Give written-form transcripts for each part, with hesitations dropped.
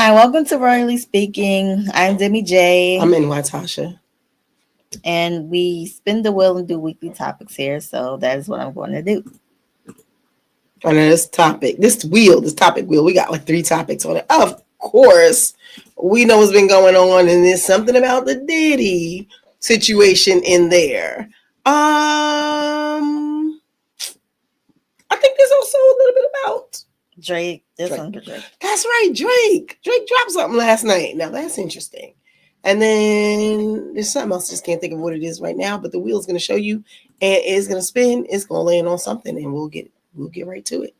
Hi, welcome to Royally Speaking. I'm Demi J. I'm in Tasha. And we spin the wheel and do weekly topics here. So that is what I'm going to do. On this topic, this topic wheel, we got like 3 topics on it. Of course, we know what's been going on, and there's something about the Diddy situation in there. I think there's also a little bit about Drake. Drake. That's right, Drake. Drake dropped something last night. Now that's interesting. And then there's something else. Just can't think of what it is right now. But the wheel's going to show you, and it's going to spin. It's going to land on something, and we'll get right to it.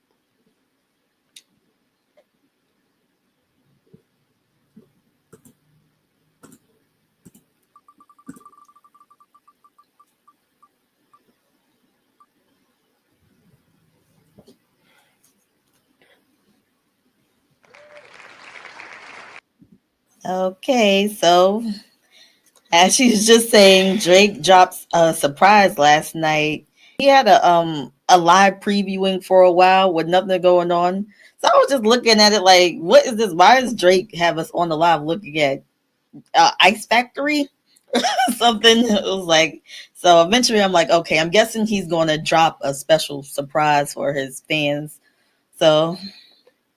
Okay, so as she was just saying, Drake drops a surprise last night. He had a live previewing for a while with nothing going on. So I was just looking at it like, what is this? Why does Drake have us on the live looking at Ice Factory? Something. It was like, so eventually I'm like, okay, I'm guessing he's going to drop a special surprise for his fans. So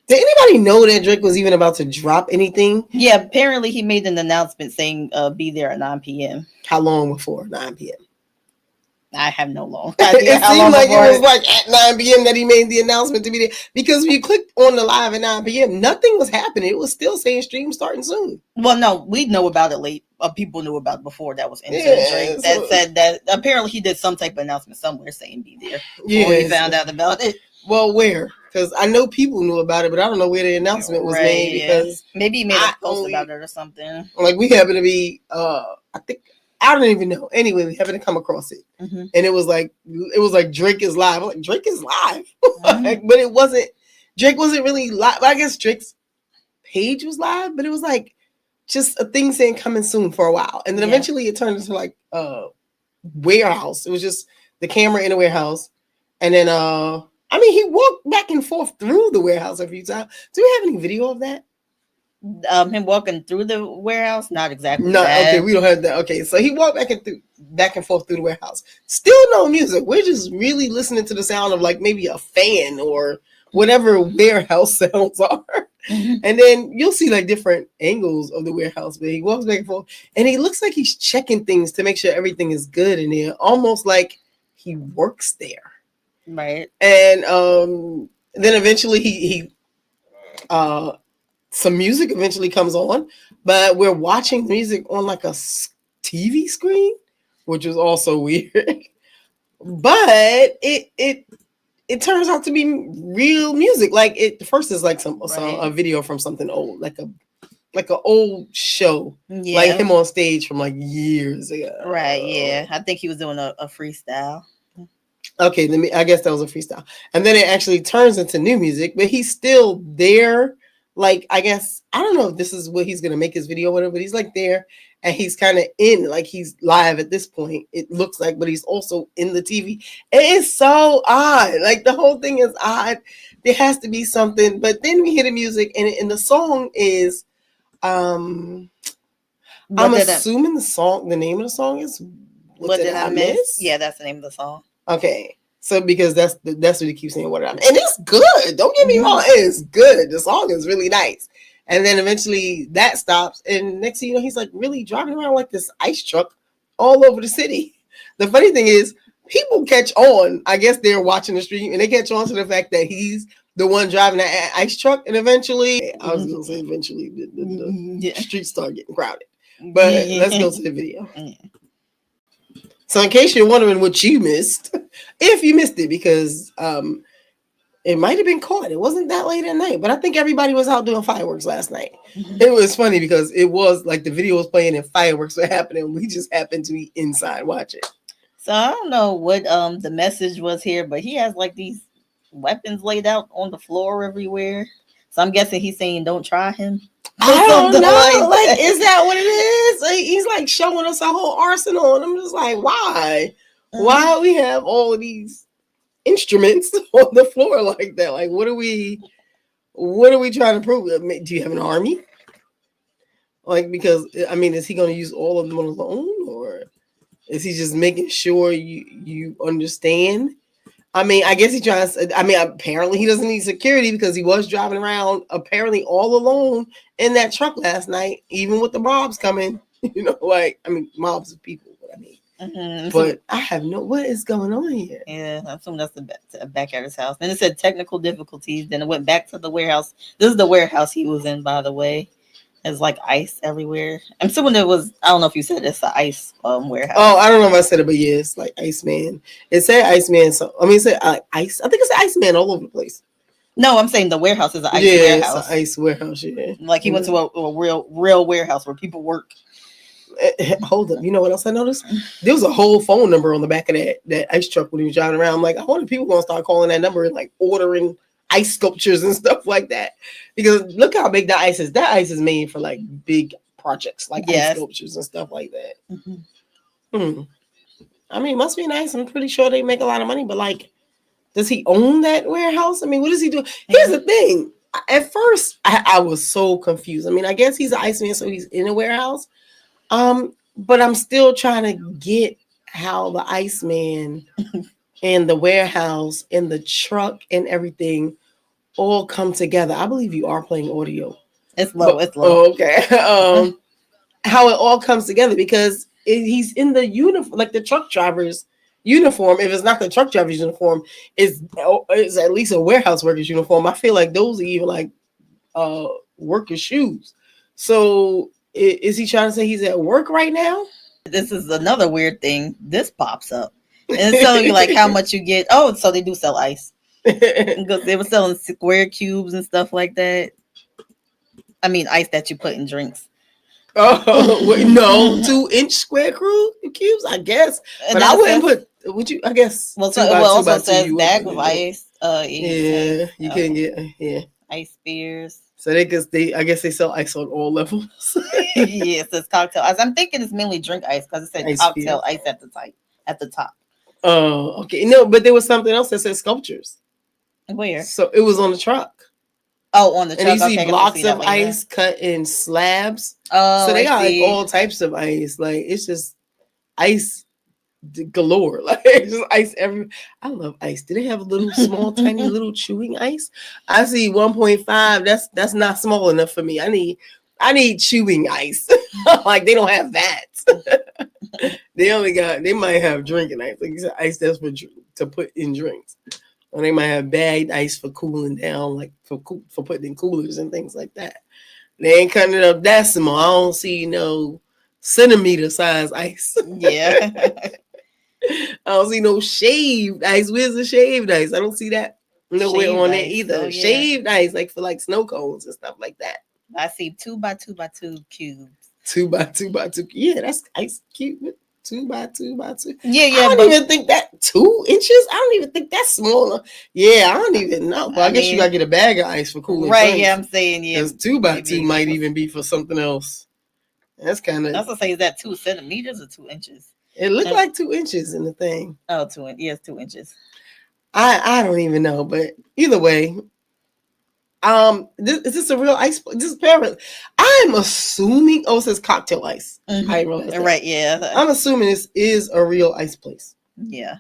did anybody know that Drake was even about to drop anything? Yeah, apparently he made an announcement saying be there at 9 p.m. How long before 9 p.m.? I have no long idea. It seemed like it was like at 9 p.m. that he made the announcement to be there. Because when you clicked on the live at 9 p.m., nothing was happening. It was still saying stream starting soon. Well, no, we know about it late. People knew about it before that was into Drake. That said that apparently he did some type of announcement somewhere saying be there before we found out about it. Well, where? Because I know people knew about it, but I don't know where the announcement was made. Because maybe he made a post about it or something. Like we happen to be, I don't even know. Anyway, we happened to come across it, and it was like Drake is live. I'm like, Drake is live, but it wasn't. Drake wasn't really live. I guess Drake's page was live, but it was like just a thing saying coming soon for a while, and then eventually it turned into like warehouse. It was just the camera in a warehouse, and then he walked back and forth through the warehouse a few times. Do we have any video of that? Him walking through the warehouse? Not exactly. No, okay, we don't have that. Okay, so he walked back and forth through the warehouse. Still no music. We're just really listening to the sound of like maybe a fan or whatever warehouse sounds are. And then you'll see like different angles of the warehouse, but he walks back and forth, and he looks like he's checking things to make sure everything is good in there, almost like he works there. Right. And then eventually he some music eventually comes on, but we're watching music on like a TV screen, which was also weird. But it turns out to be real music. Like it first is like a video from something old, like an old show, like him on stage from like years ago. Right. Yeah, I think he was doing a freestyle. Okay, I guess that was a freestyle, and then it actually turns into new music, but he's still there. Like, I guess, I don't know if this is what he's going to make his video or whatever, but he's like there and he's kind of in, like he's live at this point, it looks like, but he's also in the TV. It is so odd. Like the whole thing is odd. There has to be something, but then we hear the music and the song is, I'm assuming the name of the song is What Did I Miss? Yeah, that's the name of the song. Okay. So because that's what he keeps saying, what did I miss? And it's good. Don't get me wrong, it's good. The song is really nice. And then eventually that stops, and next thing you know, he's like really driving around like this ice truck all over the city. The funny thing is, people catch on. I guess they're watching the stream, and they catch on to the fact that he's the one driving that ice truck. And eventually, I was gonna say eventually the streets start getting crowded. But let's go to the video. So in case you're wondering what you missed, if you missed it, because it might have been caught. It wasn't that late at night, but I think everybody was out doing fireworks last night. It was funny because it was like the video was playing and fireworks were happening. We just happened to be inside watching. So I don't know what the message was here, but he has like these weapons laid out on the floor everywhere. So I'm guessing he's saying don't try him. I don't know. Like, is that what it is? Like, he's like showing us a whole arsenal, and I'm just like, why? Why we have all of these instruments on the floor like that? Like, what are we trying to prove? Do you have an army? Like, because I mean, is he going to use all of them alone, or is he just making sure you understand? I mean, I guess he tries. I mean, apparently he doesn't need security because he was driving around apparently all alone in that truck last night, even with the mobs coming. You know, like, I mean, mobs of people. What I mean, but I have what is going on here. Yeah, I assume that's the back at his house. And it said technical difficulties. Then it went back to the warehouse. This is the warehouse he was in, by the way. There's like ice everywhere. I'm assuming there was. I don't know if you said it's the ice warehouse. Oh, I don't know if I said it, but yeah, it's like Iceman. It said Iceman. So I mean, it said ice. I think it's Iceman all over the place. No, I'm saying the warehouse is an ice warehouse. It's an ice warehouse. Yeah, like he went to a real warehouse where people work. Hold up, you know what else I noticed? There was a whole phone number on the back of that ice truck when he was driving around. I'm like, I wonder if people gonna start calling that number and like ordering ice sculptures and stuff like that. Because look how big that ice is. That ice is made for like big projects, like ice sculptures and stuff like that. I mean, it must be nice. I'm pretty sure they make a lot of money, but like, does he own that warehouse? I mean, what does he do? Here's the thing. At first, I was so confused. I mean, I guess he's an Iceman, so he's in a warehouse. But I'm still trying to get how the Iceman and the warehouse and the truck and everything all come together. I believe you are playing audio. It's low. It's low. Oh, okay. How it all comes together, because he's in the uniform, like the truck driver's uniform. If it's not the truck driver's uniform, it's at least a warehouse worker's uniform. I feel like those are even like worker shoes. So is he trying to say he's at work right now? This is another weird thing. This pops up. And it's telling you like how much you get. Oh, so they do sell ice. Because they were selling square cubes and stuff like that. I mean, ice that you put in drinks. Oh, wait, no, 2-inch square cubes, I guess. But I wouldn't put. Would you? I guess. Well, so, also says bag of ice. Yeah, you can get ice spears. So I guess they sell ice on all levels. Yeah, it says cocktail ice. I'm thinking it's mainly drink ice because it said ice cocktail ice at the top. Oh, okay. No, but there was something else that said sculptures. Where? So it was on the truck. Oh, on the truck. And you see blocks of ice cut in slabs. Oh, so they got like all types of ice. Like, it's just ice galore. Like, it's just ice every. I love ice. Do they have a little small, tiny little chewing ice? I see 1.5. That's not small enough for me. I need chewing ice. Like, they don't have that. They might have drinking ice. Like you said, ice that's to put in drinks. Or they might have bagged ice for cooling down, like for putting in coolers and things like that. They ain't cutting it up that small. I don't see no centimeter size ice. Yeah. I don't see no shaved ice. Where's the shaved ice? I don't see that nowhere on it either. Oh, yeah. Shaved ice, like for like snow cones and stuff like that. I see 2x2x2 cubes. 2x2x2. Yeah, that's ice cube. 2x2x2. Yeah. I don't even think that 2 inches. I don't even think that's small. Yeah, I don't even know. But I guess you gotta get a bag of ice for cooling. Right? Drinks. Yeah, I'm saying because 2x2 might even be for something else. That's kind of. I was gonna say, is that 2 centimeters or 2 inches? It looked like 2 inches in the thing. Oh, 2 inches. Yes, 2 inches. I don't even know, but either way. Is this a real ice? This is parent. I'm assuming. Oh, it says cocktail ice. Mm-hmm. I realize that. Right? Yeah. I'm assuming this is a real ice place. Yeah.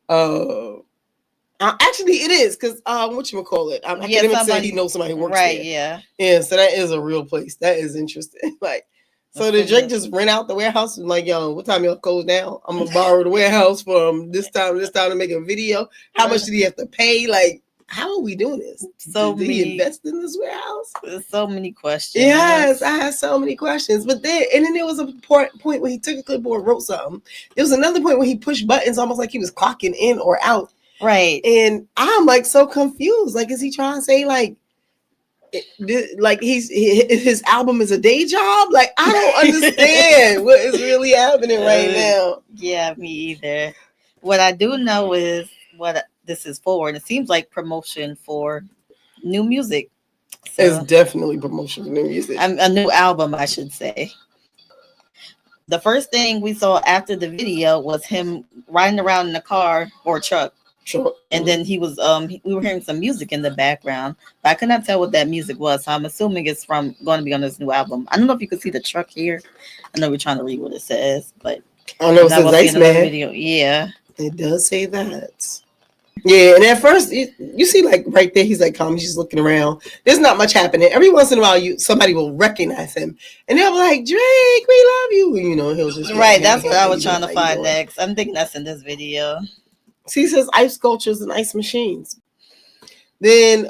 Actually, it is because whatchamacallit? Academic said he knows somebody who works right, there. Yeah. Yeah. So that is a real place. That is interesting. Like, so did Drake just rent out the warehouse and like, yo, what time y'all close down? I'm gonna borrow the warehouse from this time to make a video. How much did he have to pay? Like, how are we doing this? Did he invest in this warehouse? There's so many questions. Yes, I had so many questions. But then there was a point where he took a clipboard, wrote something. There was another point where he pushed buttons almost like he was clocking in or out. Right. And I'm like so confused. Like, is he trying to say like his album is a day job? Like, I don't understand what is really happening right now. Yeah, me either. What I do know is what this is for, and it seems like promotion for new music. So, it's definitely promotion for new music. A new album, I should say. The first thing we saw after the video was him riding around in a car or truck Sure. And then he was we were hearing some music in the background, but I could not tell what that music was. So I'm assuming it's from going to be on this new album. I don't know if you can see the truck here. I know we're trying to read what it says, but I know I'm it not says gonna see another Iceman. video. Yeah. It does say that. Yeah, and at first you see like right there, he's like calm, he's just looking around. There's not much happening. Every once in a while, somebody will recognize him, and they'll be like, "Drake, we love you." And, he'll just be like, Right, "Hey, that's what hey, I how was you trying doing? to How you find doing?" next. I'm thinking that's in this video. See, it says ice sculptures and ice machines. Then,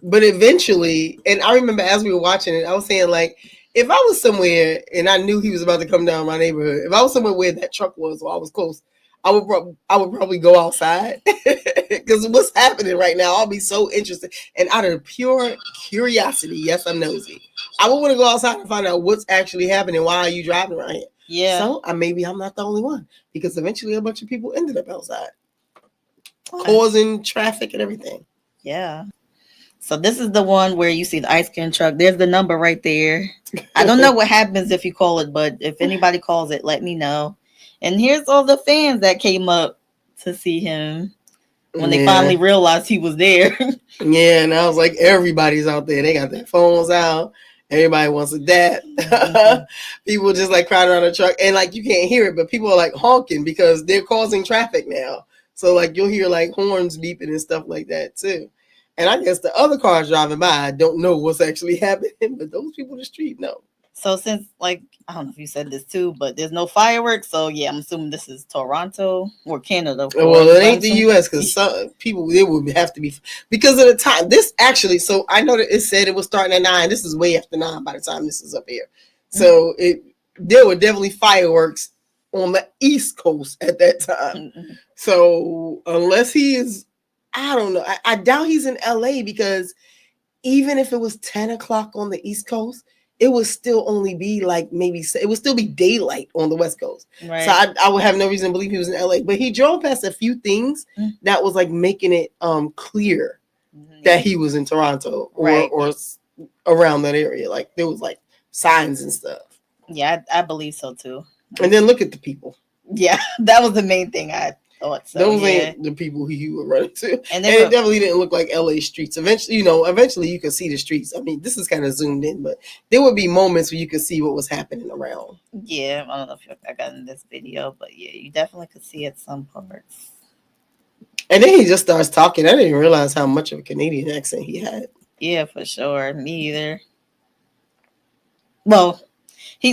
but eventually, and I remember as we were watching it, I was saying like, if I was somewhere and I knew he was about to come down my neighborhood, if I was somewhere where that truck was, or I was close, I would probably go outside because what's happening right now, I'll be so interested, and out of pure curiosity, yes, I'm nosy. I would want to go outside and find out what's actually happening. Why are you driving around here? Yeah. So maybe I'm not the only one, because eventually a bunch of people ended up outside, causing traffic and everything. Yeah. So this is the one where you see the Askin truck. There's the number right there. I don't know what happens if you call it, but if anybody calls it, let me know. And here's all the fans that came up to see him when they finally realized he was there. Yeah, and I was like, everybody's out there. They got their phones out. Everybody wants a dap. People just like crowding around the truck, and like you can't hear it, but people are like honking because they're causing traffic now. So like you'll hear like horns beeping and stuff like that too. And I guess the other cars driving by don't know what's actually happening, but those people in the street know. So since like I don't know if you said this too, but there's no fireworks, so yeah, I'm assuming this is Toronto or Canada. Well, it ain't the U.S. because some people they would have to be because of the time. This actually, so I know that it said it was starting at 9. This is way after 9 by the time this is up here. So there were definitely fireworks on the East Coast at that time. So unless he is, I don't know. I doubt he's in L.A. because even if it was 10 o'clock on the East Coast, it would still only be like it would still be daylight on the West Coast. Right. So I would have no reason to believe he was in LA. But he drove past a few things that was like making it clear that he was in Toronto or around that area. Like there was like signs and stuff. Yeah, I believe so too. And then look at the people. Yeah, that was the main thing I thought. So those ain't the people who you were running to, and it definitely didn't look like LA streets. Eventually, eventually you could see the streets. I mean, this is kind of zoomed in, but there would be moments where you could see what was happening around. Yeah, I don't know if I got in this video, but yeah, you definitely could see at some parts. And then he just starts talking. I didn't even realize how much of a Canadian accent he had. Yeah, for sure. Me either. Well,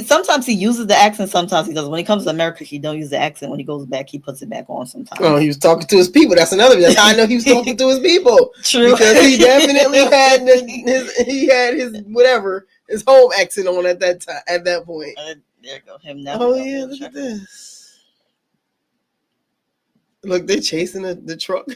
sometimes he uses the accent, sometimes he doesn't. When he comes to America, he don't use the accent. When he goes back, he puts it back on sometimes. Oh, he was talking to his people. That's another. That's how I know he was talking to his people. True, because he definitely had his whatever his home accent on at that time. At that point, there go him now. Oh yeah, look at this. Look, they're chasing the truck.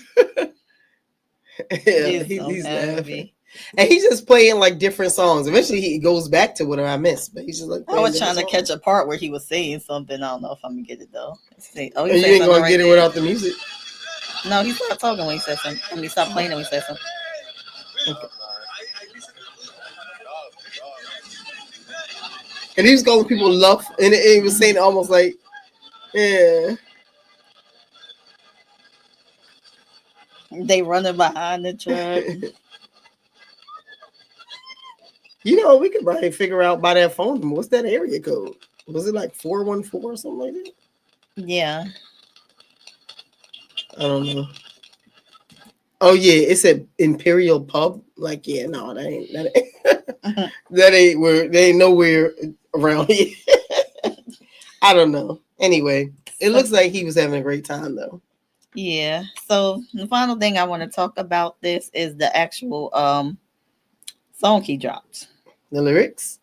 Yeah, he's laughing. And he's just playing like different songs. Eventually, he goes back to whatever I missed, but he's just like. I was trying to catch a part where he was saying something. I don't know if I'm gonna get it though. Let's see. Oh, you ain't gonna get it without the music. No, he stopped talking when he said something. I mean, he stopped playing when he said something. Okay. And he was calling people love, and he was saying almost like, yeah. They running behind the truck. We could probably figure out by that phone number. What's that area code? Was it like 414 or something like that? Yeah. I don't know. Oh yeah, it's an Imperial Pub. Like, yeah, no, that ain't that ain't where they ain't nowhere around here. I don't know. Anyway, it looks like he was having a great time though. Yeah. So the final thing I want to talk about this is the actual song he dropped. The lyrics?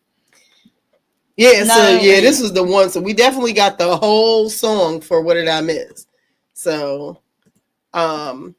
Yeah, this was the one. So we definitely got the whole song for What Did I Miss? So a lot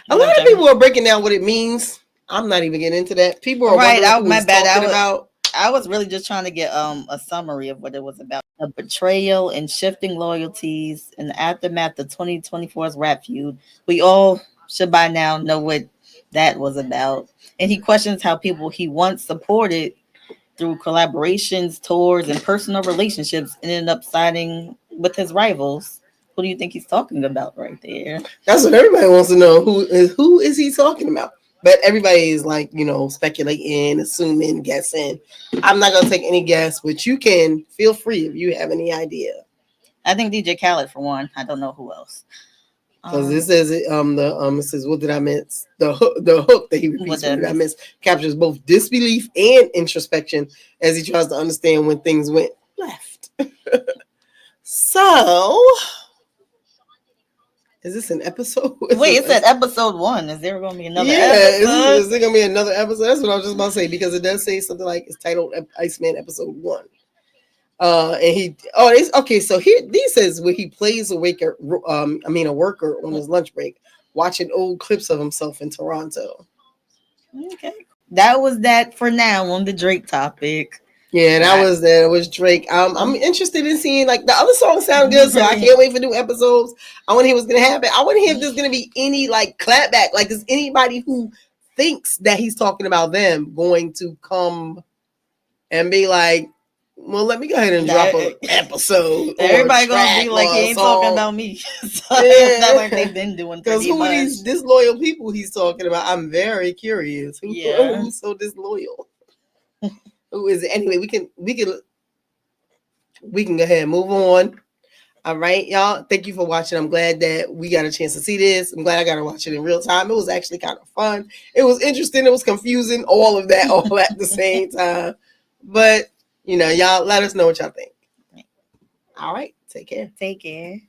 of people are breaking down what it means. I'm not even getting into that. People are wondering who he's talking about. I was really just trying to get a summary of what it was about. A betrayal and shifting loyalties in the aftermath of 2024's rap feud. We all should by now know what that was about. And he questions how people he once supported through collaborations, tours, and personal relationships ended up siding with his rivals. Who do you think he's talking about right there? That's what everybody wants to know. Who is he talking about? But everybody is like, speculating, assuming, guessing. I'm not gonna take any guess, but you can feel free if you have any idea. I think DJ Khaled for one. I don't know who else. Because this says it. It says, "What did I miss?" The hook that he repeats. What did I miss? Captures both disbelief and introspection as he tries to understand when things went left. So, is this an episode? Wait, it said episode 1. Is there going to be another episode? Is there going to be another episode? That's what I was just about to say, because it does say something like it's titled Iceman Episode 1. So here these says where he plays a worker on his lunch break, watching old clips of himself in Toronto. Okay. That was that for now on the Drake topic. Yeah, that was Drake. I'm interested in seeing, like, the other songs sound good, so I can't wait for new episodes. I want to hear what's gonna happen. I want to hear if there's gonna be any like clapback. Like, is anybody who thinks that he's talking about them going to come and be like, well, let me go ahead and drop an episode. Everybody gonna be like, he ain't talking about me. So it's not like they've been doing. Because who are these disloyal people he's talking about? I'm very curious. Who's so disloyal? Who is it? Anyway, we can go ahead and move on. All right, y'all. Thank you for watching. I'm glad that we got a chance to see this. I'm glad I got to watch it in real time. It was actually kind of fun. It was interesting. It was confusing. All of that, all at the same time. But y'all let us know what y'all think. All right. Take care. Take care.